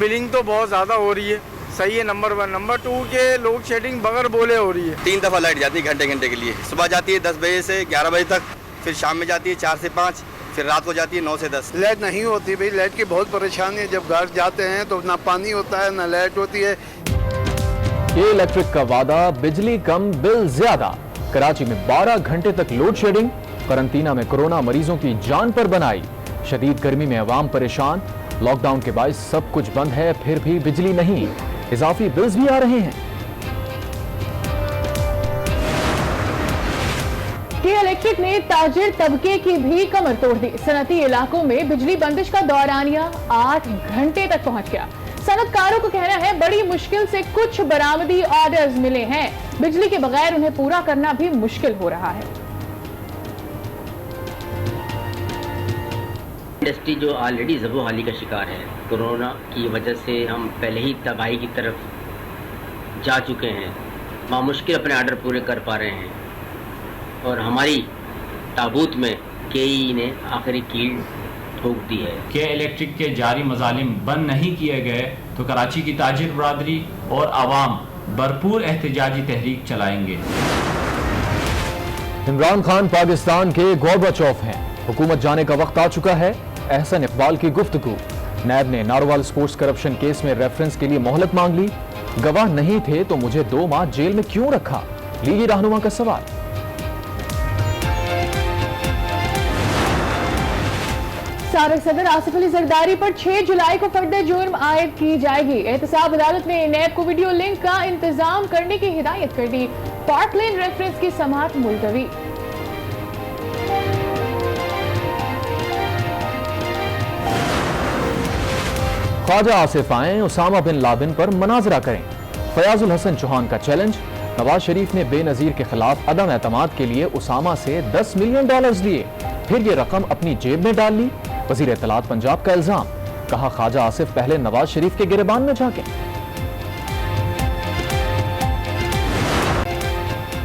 Billing तो बहुत ज़्यादा हो रही है, सही है नंबर 1। नंबर 2 के लोड शेडिंग बगैर बोले हो रही है। 3 दफ़ा लाइट जाती है घंटे घंटे के लिए। सुबह जाती है 10 बजे से 11 बजे तक, फिर शाम में जाती है 4 से 5, फिर रात को जाती है 9 से 10। लाइट नहीं होती भाई, लाइट की बहुत परेशानी है। जब घर जाते हैं तो ना पानी होता है ना लाइट होती है। ये इलेक्ट्रिक का वादा, बिजली कम बिल ज्यादा। कराची में 12 घंटे तक लोड शेडिंग, करंटीना में कोरोना मरीजों की जान पर बनाई। शदीद गर्मी में अवाम परेशान, लॉकडाउन के बायस सब कुछ बंद है, फिर भी बिजली नहीं, इजाफी बिल्स भी आ रहे हैं। के इलेक्ट्रिक ने ताजिर तबके की भी कमर तोड़ दी। सनती इलाकों में बिजली बंदिश का दौरानिया 8 घंटे तक पहुंच गया। सनतकारों को कहना है बड़ी मुश्किल से कुछ बरामदी ऑर्डर्स मिले हैं, बिजली के बगैर उन्हें पूरा करना भी मुश्किल हो रहा है। इंडस्ट्री जो ऑलरेडी ज़बो-हाली का शिकार है, कोरोना की वजह से हम पहले ही तबाही की तरफ जा चुके हैं, मामुश्किल अपने आर्डर पूरे कर पा रहे हैं और हमारी ताबूत में केई ने आखिरी कील ठोक दी है। के इलेक्ट्रिक के जारी मजालिम बंद नहीं किए गए तो कराची की ताजिर बरादरी और आवाम भरपूर एहतजाजी तहरीक चलाएंगे। इमरान खान पाकिस्तान के गोरबाचोव हैं, हुकूमत जाने का वक्त आ चुका है। एहसन इकबाल की गुफ्तगू। नैब ने नारोवाल स्पोर्ट्स करप्शन केस में रेफरेंस के लिए मोहलत मांग ली। गवाह नहीं थे तो मुझे 2 माह जेल में क्यों रखा, लीगी रहनुमा का सवाल। साबिक सदर आसिफ अली जरदारी पर 6 जुलाई को फर्द जुर्म आयद की जाएगी। एहतसाब अदालत ने नैब को वीडियो लिंक का इंतजाम करने की हिदायत कर दी। पार्क लेन रेफरेंस की समाअत मुलतवी। ख्वाजा आसिफ आए, उसामा बिन लादेन पर मनाजरा करें। फयाजुल हसन चौहान का चैलेंज। नवाज शरीफ ने बेनजीर के खिलाफ अदम एतमाद के लिए उसामा से $10 मिलियन लिए, फिर ये रकम अपनी जेब में डाल ली। वजीर इत्तलात पंजाब का इल्जाम, कहा ख्वाजा आसिफ पहले नवाज शरीफ के गिरबान में झांके।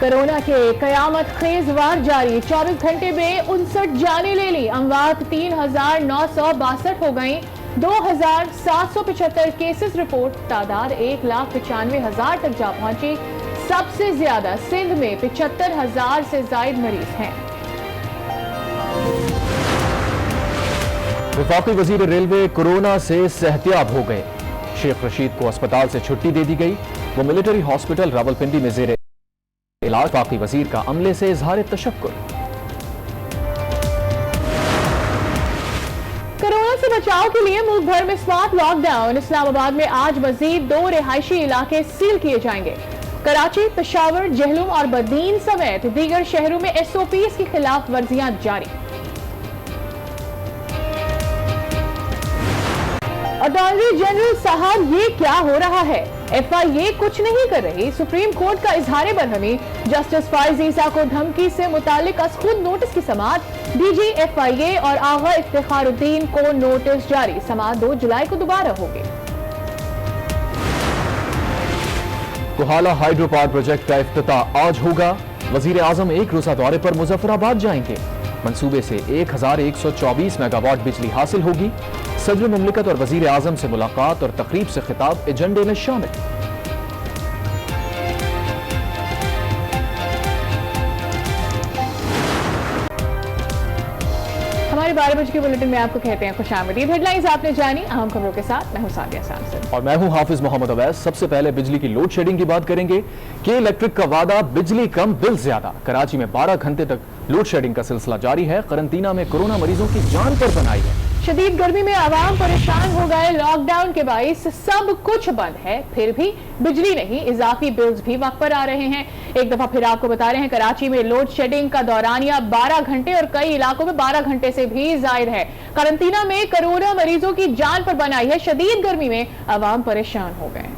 कोरोना के कयामत खेज वार जारी, 24 घंटे में 59 जानें ले ली। अमवात 3962 हो गई। 2775 केसेस रिपोर्ट, तादाद 1,95,000 तक जा पहुंची। सबसे ज्यादा सिंध में 75,000 से ज्यादा मरीज हैं। वफाकी वजीर रेलवे कोरोना से सेहतियाब हो गए। शेख रशीद को अस्पताल से छुट्टी दे दी गई। वो मिलिट्री हॉस्पिटल रावलपिंडी में जेर इलाज। वफाकी वजीर का अमले से इजहार तशक्कुर। कोरोना से बचाव के लिए मुल्क भर में स्मार्ट लॉकडाउन। इस्लामाबाद में आज मजीद 2 रिहायशी इलाके सील किए जाएंगे। कराची, पेशावर, जहलुम और बदीन समेत दीगर शहरों में SOPs की खिलाफ वर्जियां जारी। अटॉर्नी जनरल साहब, ये क्या हो रहा है? FIA कुछ नहीं कर रही। सुप्रीम कोर्ट का इजहार बरहमी। जस्टिस फाइज ईसा को धमकी से मुतालिक अज खुद नोटिस की समाअत। DG FIA और आगा इफ्तिखारुद्दीन को नोटिस जारी। समाअत 2 जुलाई को दोबारा होगी। कोहाला हाइड्रो पावर प्रोजेक्ट का इफ्तिताह आज होगा। वजीर आजम 1 रोजा दौरे पर मुजफ्फराबाद जाएंगे। मंसूबे से 1124 मेगावाट बिजली हासिल होगी। सदर मुमलिकत और वजीर आजम से मुलाकात और तकरीब से खिताब एजेंडे में शामिल। हमारे 12 बजे के बुलेटिन में आपको कहते हैं खुशामदीद। हेडलाइंस आपने जानी, अहम खबरों के साथ मैं हूं सादिया सैमसन और मैं हूं हाफिज मोहम्मद अवैस। सबसे पहले बिजली की लोड शेडिंग की बात करेंगे। के इलेक्ट्रिक का वादा, बिजली कम बिल ज्यादा। कराची में 12 घंटे तक लोड शेडिंग का सिलसिला जारी है। करंटीना में कोरोना मरीजों की जान पर बनाई है। शदीद गर्मी में आवाम परेशान हो गए। लॉकडाउन के बायस सब कुछ बंद है, फिर भी बिजली नहीं, इजाफी बिल्स भी वक्त पर आ रहे हैं। एक दफा फिर आपको बता रहे हैं, कराची में लोड शेडिंग का दौरानिया 12 घंटे और कई इलाकों में 12 घंटे से भी जायद है। करंटीना में कोरोना मरीजों की जान पर बनाई है। शदीद गर्मी में आवाम परेशान हो गए।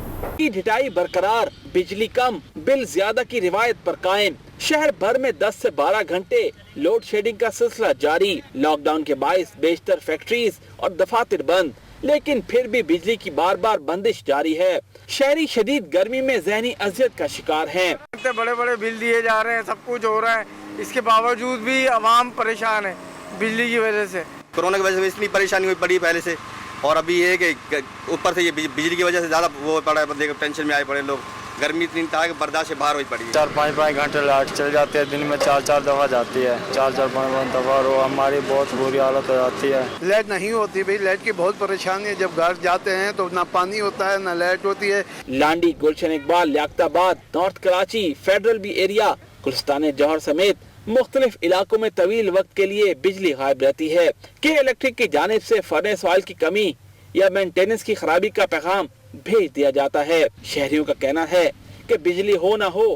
ढिठाई बरकरार, बिजली कम बिल ज्यादा की रिवायत पर कायम। शहर भर में 10 से 12 घंटे लोड शेडिंग का सिलसिला जारी। लॉकडाउन के बायस बेशतर फैक्ट्रीज और दफातर बंद, लेकिन फिर भी बिजली की बार बार बंदिश जारी है। शहरी शदीद गर्मी में ज़हनी अजियत का शिकार हैं। बड़े बड़े बिल दिए जा रहे हैं, सब कुछ हो रहा है, इसके बावजूद भी आवाम परेशान है बिजली की वजह से। कोरोना की वजह से इतनी परेशानी हुई पड़ी पहले से, और अभी ये कि ऊपर से ये बिजली की वजह से ज़्यादा वो पड़ा है, बंदे को टेंशन में आए पड़े लोग। गर्मी इतनी था कि बर्दाश्त से बाहर हो पड़ी है। 4-5 घंटे लाइट चल जाती है, दिन में 4 दफ़ा जाती है, 4-5 दफ़ा, और हमारी बहुत बुरी हालत हो जाती है। लाइट नहीं होती भाई, लाइट की बहुत परेशानी है। जब घर जाते हैं तो ना पानी होता है ना लाइट होती है। Landhi, Gulshan Iqbal, Liaquatabad, north Karachi, federal B area, Gulistan Jauhar समेत मुख्तलिफ इलाकों में तवील वक्त के लिए बिजली गायब रहती है। के इलेक्ट्रिक की जानिब से फर्नेस ऑयल की कमी या मेंटेनेंस की खराबी का पैगाम भेज दिया जाता है। शहरियों का कहना है कि बिजली हो ना हो,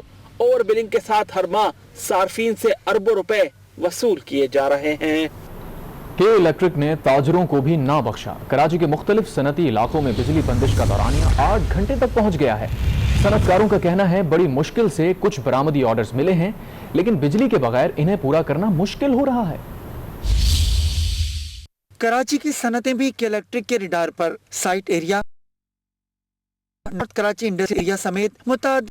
ओवर बिलिंग के साथ हर माह सार्फिन से अरबों रुपए वसूल किए जा रहे हैं। के इलेक्ट्रिक ने ताजरों को भी ना बख्शा। कराची के मुख्तलिफ सनती इलाकों में बिजली बंदिश का दौरानिया 8 घंटे तक पहुंच गया है। सनतकारों का कहना है बड़ी मुश्किल से कुछ बरामदी ऑर्डर्स मिले हैं, लेकिन बिजली के बगैर इन्हें पूरा करना मुश्किल हो रहा है। कराची की सनतें भी के इलेक्ट्रिक के रिडार पर site area, north Karachi industry area समेत मुताद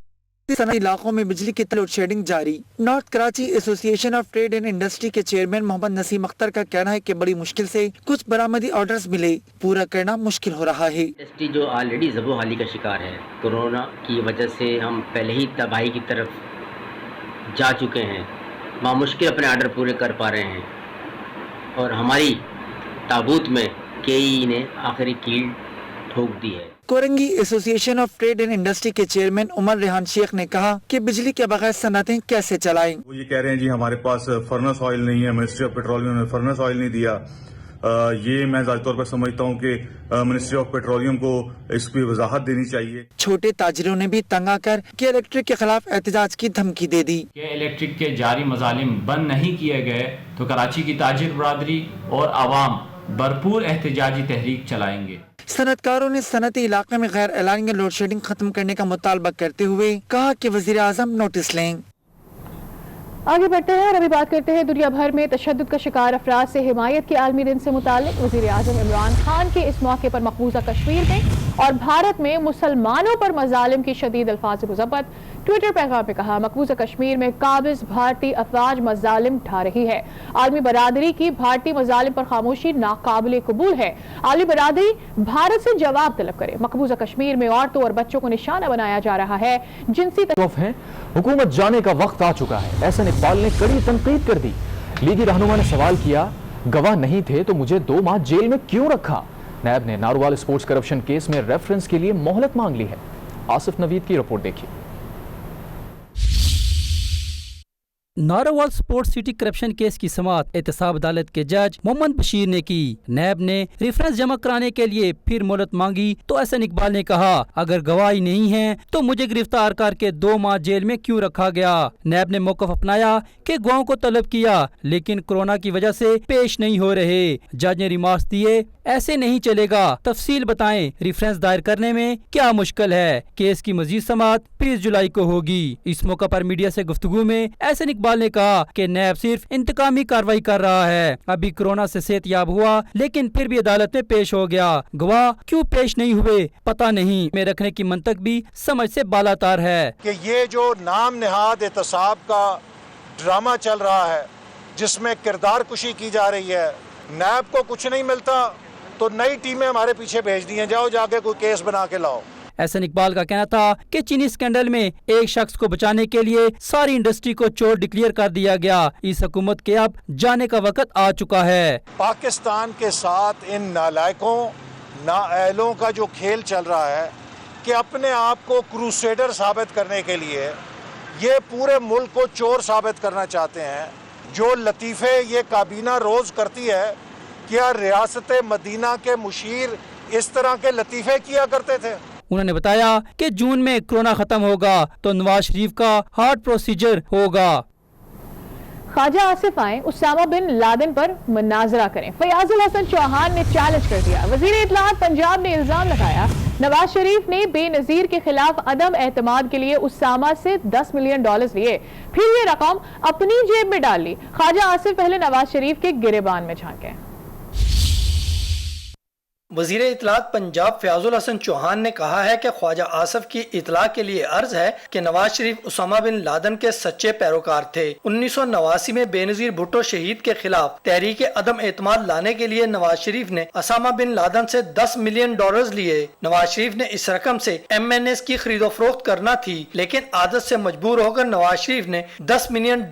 सनती इलाकों में बिजली की लोड शेडिंग जारी। North Karachi association of trade and industry के चेयरमैन मोहम्मद नसीम अख्तर का कहना है कि बड़ी मुश्किल से कुछ बरामदी ऑर्डर्स मिले, पूरा करना मुश्किल हो रहा है। इंडस्ट्री जो ऑलरेडी ज़बो-हाली का शिकार है, कोरोना की वजह से हम पहले ही तबाही की तरफ जा चुके हैं। मामुश्किल अपने आर्डर पूरे कर पा रहे हैं और हमारी ताबूत में केई ने आखिरी कील ठोक दी है। Korangi association of trade and industry के चेयरमैन उमर रेहान शेख ने कहा कि बिजली के बगैर सनतें कैसे चलाएं। वो ये कह रहे हैं जी हमारे पास फर्नेस ऑयल नहीं है, मिनिस्ट्री ऑफ पेट्रोलियम ने फर्नेस ऑयल नहीं दिया। ये मैं ज़ाती तौर पर समझता हूँ कि मिनिस्ट्री ऑफ पेट्रोलियम को इस पर वजाहत देनी चाहिए। छोटे ताजिरों ने भी तंग आकर के इलेक्ट्रिक के खिलाफ एहतजाज की धमकी दे दी। के इलेक्ट्रिक के जारी मजालिम बंद नहीं किए गए तो कराची की ताजिर बरादरी और आवाम भरपूर एहतजाजी तहरीक चलाएंगे। सनतकारों ने सनती इलाके में गैर एलानिया लोड शेडिंग खत्म करने का मुतालबा करते हुए कहा कि वजीर आजम नोटिस लें। आगे बढ़ते हैं और अभी बात करते हैं दुनिया भर में तशद्दुद का शिकार अफराद से हिमायत के आलमी दिन से मुताल्लिक। वज़ीर आज़म इमरान खान के इस मौके पर मकबूजा कश्मीर में और भारत में मुसलमानों पर मजालिम की शदीद अल्फाज मुज़ब्बत। ट्विटर पैगाम में कहा, मकबूजा कश्मीर में काबिज भारतीय अफवाज मजालिम ढा रही है। आलमी बरादरी की भारतीय मजालिम पर खामोशी नाकाबिले कबूल है। आलमी बरादरी भारत से जवाब तलब करे। मकबूजा कश्मीर में औरतों और बच्चों को निशाना बनाया जा रहा है। जिनसी हुकूमत जाने का वक्त आ चुका है, एहसन इकबाल ने कड़ी तनकीद कर दी। लीगी रहनुमा ने सवाल किया, गवाह नहीं थे तो मुझे 2 माह जेल में क्यों रखा। नैब ने नारोवाल स्पोर्ट्स करप्शन केस में रेफरेंस के लिए मोहलत मांग ली है। आसिफ नवीद की रिपोर्ट देखिए। Narowal sports city corruption case की समाअत एहतसाब अदालत के जज मोहम्मद बशीर ने की। नैब ने रेफरेंस जमा कराने के लिए फिर मोहलत मांगी तो एहसन इकबाल ने कहा, अगर गवाही नहीं है तो मुझे गिरफ्तार करके 2 माह जेल में क्यों रखा गया। नैब ने मौक़िफ़ अपनाया कि गवाहों को तलब किया लेकिन कोरोना की वजह से पेश नहीं हो रहे। जज ने रिमार्क्स दिए, ऐसे नहीं चलेगा, तफसील बताएं, रेफरेंस दायर करने में क्या मुश्किल है। केस की मजीद समाअत 20 जुलाई को होगी। इस मौका पर मीडिया से गुफ्तगू में एहसन इकबाल ने कहा कि नैब सिर्फ इंतकामी कार्रवाई कर रहा है। अभी कोरोना से सेहतयाब हुआ लेकिन फिर भी अदालत में पेश हो गया। गवाह क्यों पेश नहीं हुए पता नहीं। में रखने की मंतक भी समझ से बालातार है कि ये जो नाम निहाद एहतसाब का ड्रामा चल रहा है जिसमें किरदार कुशी की जा रही है, नैब को कुछ नहीं मिलता तो नई टीमें हमारे पीछे भेज दी हैं, जाओ जाके कोई केस बना के लाओ। एहसन इकबाल का कहना था कि चीनी स्कैंडल में एक शख्स को बचाने के लिए सारी इंडस्ट्री को चोर डिक्लेयर कर दिया गया। इस हुकूमत के अब जाने का वक्त आ चुका है। पाकिस्तान के साथ इन नालायकों नाअहलों का जो खेल चल रहा है कि अपने आप को क्रूसेडर साबित करने के लिए ये पूरे मुल्क को चोर साबित करना चाहते हैं। जो लतीफ़े ये काबीना रोज़ करती है, क्या रियासत मदीना के मुशीर इस तरह के लतीफ़े किया करते थे। उन्होंने बताया कि जून में कोरोना खत्म होगा तो नवाज शरीफ का हार्ट प्रोसीजर होगा। ख्वाजा आसिफ आए उसामा बिन लादेन पर मुनाजरा करें, फयाजुल हसन चौहान ने चैलेंज कर दिया। वजीर इत्तलात पंजाब ने इल्जाम लगाया, नवाज शरीफ ने बेनजीर के खिलाफ अदम एतमाद के लिए उसामा से $10 मिलियन लिए, फिर ये रकम अपनी जेब में डाल ली। ख्वाजा आसिफ पहले नवाज शरीफ के गिरेबान में झांके। وزیر اطلاعات پنجاب فیاض الحسن چوہان نے کہا ہے کہ خواجہ آصف کی اطلاع کے لیے عرض ہے کہ نواز شریف اسامہ بن لادن کے سچے پیروکار تھے۔ 1989 میں بے نظیر بھٹو شہید کے خلاف تحریک عدم اعتماد لانے کے لیے نواز شریف نے اسامہ بن لادن سے $10 ملین لیے۔ نواز شریف نے اس رقم سے MNS کی خرید و فروخت کرنا تھی، لیکن عادت سے مجبور ہو کر نواز شریف نے $10 ملین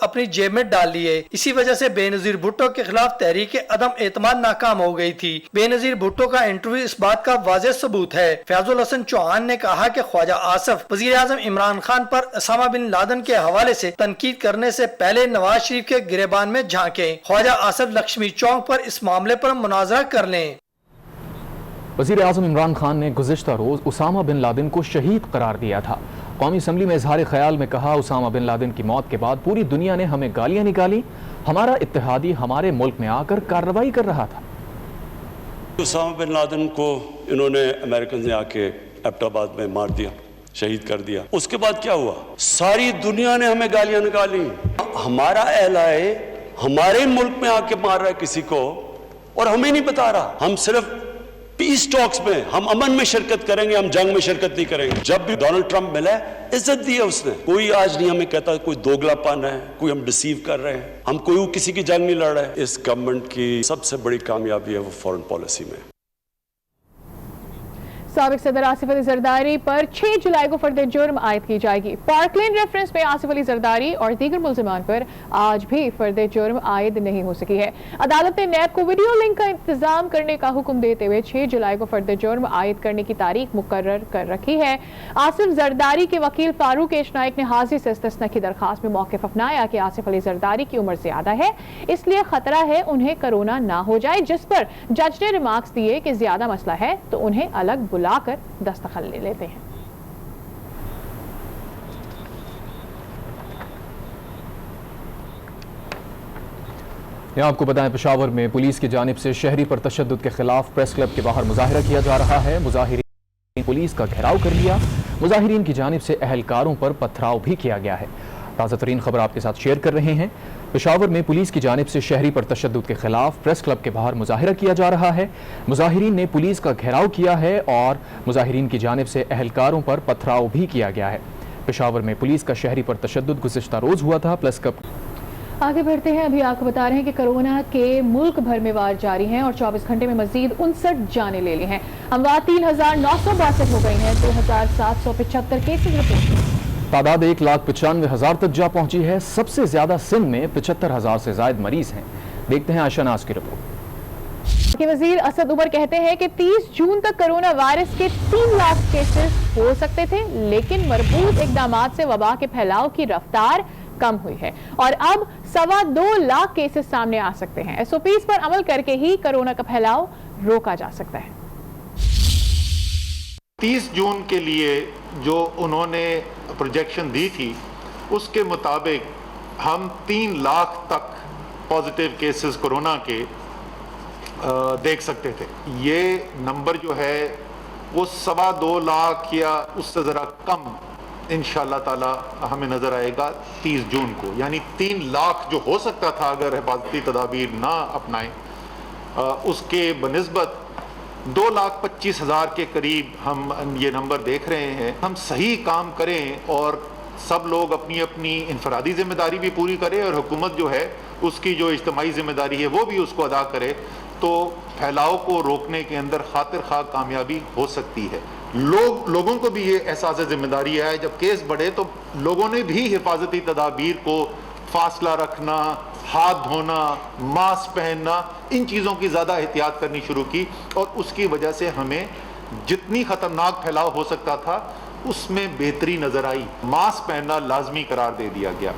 اپنی جیب میں ڈال لیے۔ اسی وجہ سے بے نظیر بھٹو کے خلاف تحریک عدم اعتماد ناکام ہو گئی تھی۔ بے نظیر بھٹو کا انٹرویو اس بات کا واضح ثبوت ہے۔ فیاض الحسن چوہان نے کہا کہ خواجہ آصف وزیر اعظم عمران خان پر اسامہ بن لادن کے حوالے سے تنقید کرنے سے پہلے نواز شریف کے گریبان میں جھانکیں۔ خواجہ آصف لکشمی چوک پر اس معاملے پر مناظرہ کر لیں۔ وزیر اعظم عمران خان نے گزشتہ روز اسامہ بن لادن کو شہید قرار دیا تھا۔ قومی اسمبلی میں اظہار خیال میں کہا، اسامہ بن لادن کی موت کے بعد پوری دنیا نے ہمیں گالیاں نکالی، ہمارا اتحادی ہمارے ملک میں آ کر کارروائی کر رہا تھا۔ اسامہ بن لادن کو انہوں نے امریکن نے آ کے ایبٹ آباد میں مار دیا، شہید کر دیا۔ اس کے بعد کیا ہوا؟ ساری دنیا نے ہمیں گالیاں نکالی۔ ہمارا اہلائے ہمارے ملک میں آ کے مار رہا ہے کسی کو اور ہمیں نہیں بتا رہا۔ ہم صرف پیس ٹاکس میں، ہم امن میں شرکت کریں گے، ہم جنگ میں شرکت نہیں کریں گے۔ جب بھی ڈونلڈ ٹرمپ ملا ہے عزت دی ہے اس نے۔ کوئی آج نہیں ہمیں کہتا کوئی دوگلا پن ہے، کوئی ہم ڈسیو کر رہے ہیں، ہم کوئی کسی کی جنگ نہیں لڑ رہے ہیں۔ اس گورنمنٹ کی سب سے بڑی کامیابی ہے وہ فورن پالیسی میں۔ سابق صدر آصف علی زرداری پر 6 جولائی کو فرد جرم عائد کی جائے گی۔ پارک لین ریفرنس میں آصف علی زرداری اور دیگر ملزمان پر آج بھی فرد جرم عائد نہیں ہو سکی ہے۔ عدالت نے نیب کو ویڈیو لنک کا انتظام کرنے کا حکم دیتے ہوئے 6 جولائی کو فرد جرم عائد کرنے کی تاریخ مقرر کر رکھی ہے۔ آصف زرداری کے وکیل فاروق ایش نائک نے حاضری سے استثناء کی درخواست میں موقف اپنایا کہ آصف علی زرداری کی عمر زیادہ ہے، اس لیے خطرہ ہے انہیں کرونا نہ ہو جائے، جس پر جج نے ریمارکس دیے کہ زیادہ مسئلہ ہے تو انہیں الگ بلا کر دستخط لے لیتے ہیں۔ یہاں آپ کو بتائیں، پشاور میں پولیس کی جانب سے شہری پر تشدد کے خلاف پریس کلب کے باہر مظاہرہ کیا جا رہا ہے۔ مظاہرین پولیس کا گھیراؤ کر لیا، مظاہرین کی جانب سے اہلکاروں پر پتھراؤ بھی کیا گیا ہے۔ تازہ ترین خبر آپ کے ساتھ شیئر کر رہے ہیں۔ پشاور میں پولیس کی جانب سے شہری پر تشدد کے خلاف پریس کلب کے باہر مظاہرہ کیا جا رہا ہے۔ مظاہرین نے پولیس کا گھیراؤ کیا ہے اور مظاہرین کی جانب سے اہلکاروں پر پتھراؤ بھی کیا گیا ہے۔ پشاور میں پولیس کا شہری پر تشدد گزشتہ روز ہوا تھا۔ پریس کلب آگے بڑھتے ہیں، ابھی آپ کو بتا رہے ہیں کہ کرونا کے ملک بھر میں وار جاری ہیں اور 24 گھنٹے میں مزید 59 جانیں لے لی ہیں۔ اموات 3962 ہو گئی ہیں، 2775 کیسز رپورٹ۔ تعداد 1,95,000 تک جا پہنچی ہے۔ سب سے زیادہ سندھ میں 75,000 سے زائد مریض ہیں۔ دیکھتے ہیں عائشہ ناز کی رپورٹ۔ وزیر اسد عمر کہتے ہیں کہ 30 جون تک کرونا وائرس کے 3 لاکھ کیسز ہو سکتے تھے، لیکن مربوط اقدامات سے وبا کے پھیلاؤ کی رفتار کم ہوئی ہے اور اب 2.25 لاکھ کیسز سامنے آ سکتے ہیں۔ SOPs پر عمل کر کے ہی کرونا کا پھیلاؤ روکا جا سکتا ہے۔ 30 جون کے لیے جو انہوں نے پروجیکشن دی تھی اس کے مطابق ہم 3 لاکھ تک پازیٹیو کیسز کرونا کے دیکھ سکتے تھے۔ یہ نمبر جو ہے وہ 2.25 لاکھ یا اس سے ذرا کم انشاءاللہ تعالی ہمیں نظر آئے گا 30 جون کو، یعنی 3 لاکھ جو ہو سکتا تھا اگر حفاظتی تدابیر نہ اپنائیں، اس کے بنسبت 2,25,000 کے قریب ہم یہ نمبر دیکھ رہے ہیں۔ ہم صحیح کام کریں اور سب لوگ اپنی اپنی انفرادی ذمہ داری بھی پوری کریں اور حکومت جو ہے اس کی جو اجتماعی ذمہ داری ہے وہ بھی اس کو ادا کرے، تو پھیلاؤ کو روکنے کے اندر خاطر خواہ کامیابی ہو سکتی ہے۔ لوگوں کو بھی یہ احساس ذمہ داری ہے، جب کیس بڑھے تو لوگوں نے بھی حفاظتی تدابیر کو، فاصلہ رکھنا، ہاتھ دھونا، ماسک پہننا، ان چیزوں کی زیادہ احتیاط کرنی شروع کی اور اس کی وجہ سے ہمیں جتنی خطرناک پھیلاؤ ہو سکتا تھا اس میں بہتری نظر آئی۔ ماسک پہننا لازمی قرار دے دیا گیا۔